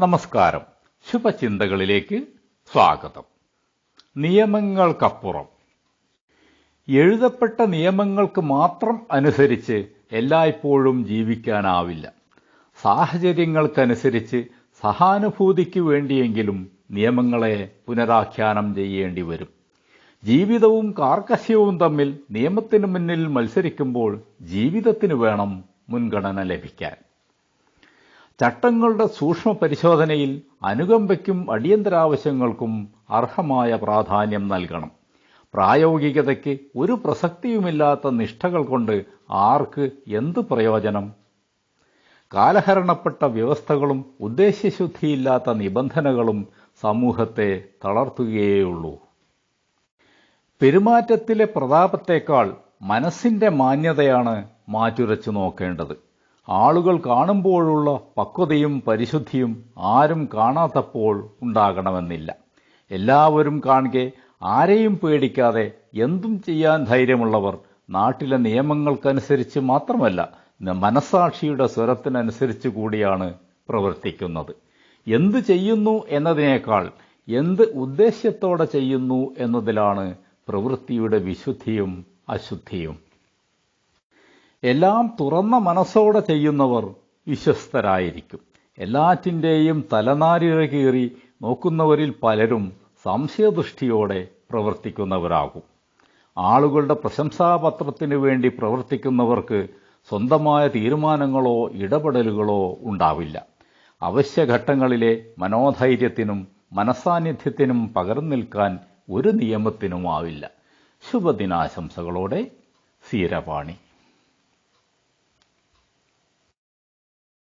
നമസ്കാരം. ശുഭചിന്തകളിലേക്ക് സ്വാഗതം. നിയമങ്ങൾക്കപ്പുറം. എഴുതപ്പെട്ട നിയമങ്ങൾക്ക് മാത്രം അനുസരിച്ച് എല്ലായ്പ്പോഴും ജീവിക്കാനാവില്ല. സാഹചര്യങ്ങൾക്കനുസരിച്ച് സഹാനുഭൂതിക്ക് വേണ്ടിയെങ്കിലും നിയമങ്ങളെ പുനരാഖ്യാനം ചെയ്യേണ്ടി വരും. ജീവിതവും കാർക്കശ്യവും തമ്മിൽ നിയമത്തിന് മുന്നിൽ മത്സരിക്കുമ്പോൾ ജീവിതത്തിന് വേണം മുൻഗണന ലഭിക്കാൻ. ചട്ടങ്ങളുടെ സൂക്ഷ്മ പരിശോധനയിൽ അനുകമ്പയ്ക്കും അടിയന്തരാവശ്യങ്ങൾക്കും അർഹമായ പ്രാധാന്യം നൽകണം. പ്രായോഗികതയ്ക്ക് ഒരു പ്രസക്തിയുമില്ലാത്ത നിഷ്ഠകൾ കൊണ്ട് ആർക്ക് എന്ത് പ്രയോജനം? കാലഹരണപ്പെട്ട വ്യവസ്ഥകളും ഉദ്ദേശ്യശുദ്ധിയില്ലാത്ത നിബന്ധനകളും സമൂഹത്തെ തളർത്തുകയേയുള്ളൂ. പെരുമാറ്റത്തിലെ പ്രതാപത്തേക്കാൾ മനസ്സിന്റെ മാന്യതയാണ് മാറ്റുരച്ചു നോക്കേണ്ടത്. ആളുകൾ കാണുമ്പോഴുള്ള പക്വതയും പരിശുദ്ധിയും ആരും കാണാത്തപ്പോൾ ഉണ്ടാകണമെന്നില്ല. എല്ലാവരും കാണുക ആരെയും പേടിക്കാതെ എന്തും ചെയ്യാൻ ധൈര്യമുള്ളവർ നാട്ടിലെ നിയമങ്ങൾക്കനുസരിച്ച് മാത്രമല്ല, മനസാക്ഷിയുടെ സ്വരത്തിനനുസരിച്ച് കൂടിയാണ് പ്രവർത്തിക്കുന്നത്. എന്ത് ചെയ്യുന്നു എന്നതിനേക്കാൾ എന്ത് ഉദ്ദേശ്യത്തോടെ ചെയ്യുന്നു എന്നതിലാണ് പ്രവൃത്തിയുടെ വിശുദ്ധിയും അശുദ്ധിയും. എല്ലാം തുറന്ന മനസ്സോടെ ചെയ്യുന്നവർ വിശ്വസ്തരായിരിക്കും. എല്ലാറ്റിൻ്റെയും തലനാരിഴ കീറി നോക്കുന്നവരിൽ പലരും സംശയദൃഷ്ടിയോടെ പ്രവർത്തിക്കുന്നവരാകും. ആളുകളുടെ പ്രശംസാപത്രത്തിനു വേണ്ടി പ്രവർത്തിക്കുന്നവർക്ക് സ്വന്തമായ തീരുമാനങ്ങളോ ഇടപെടലുകളോ ഉണ്ടാവില്ല. അവശ്യഘട്ടങ്ങളിലെ മനോധൈര്യത്തിനും മനസാന്നിധ്യത്തിനും പകർന്നു നിൽക്കാൻ ഒരു നിയമത്തിനുമാവില്ല. ശുഭദിനാശംസകളോടെ സീരപാണി.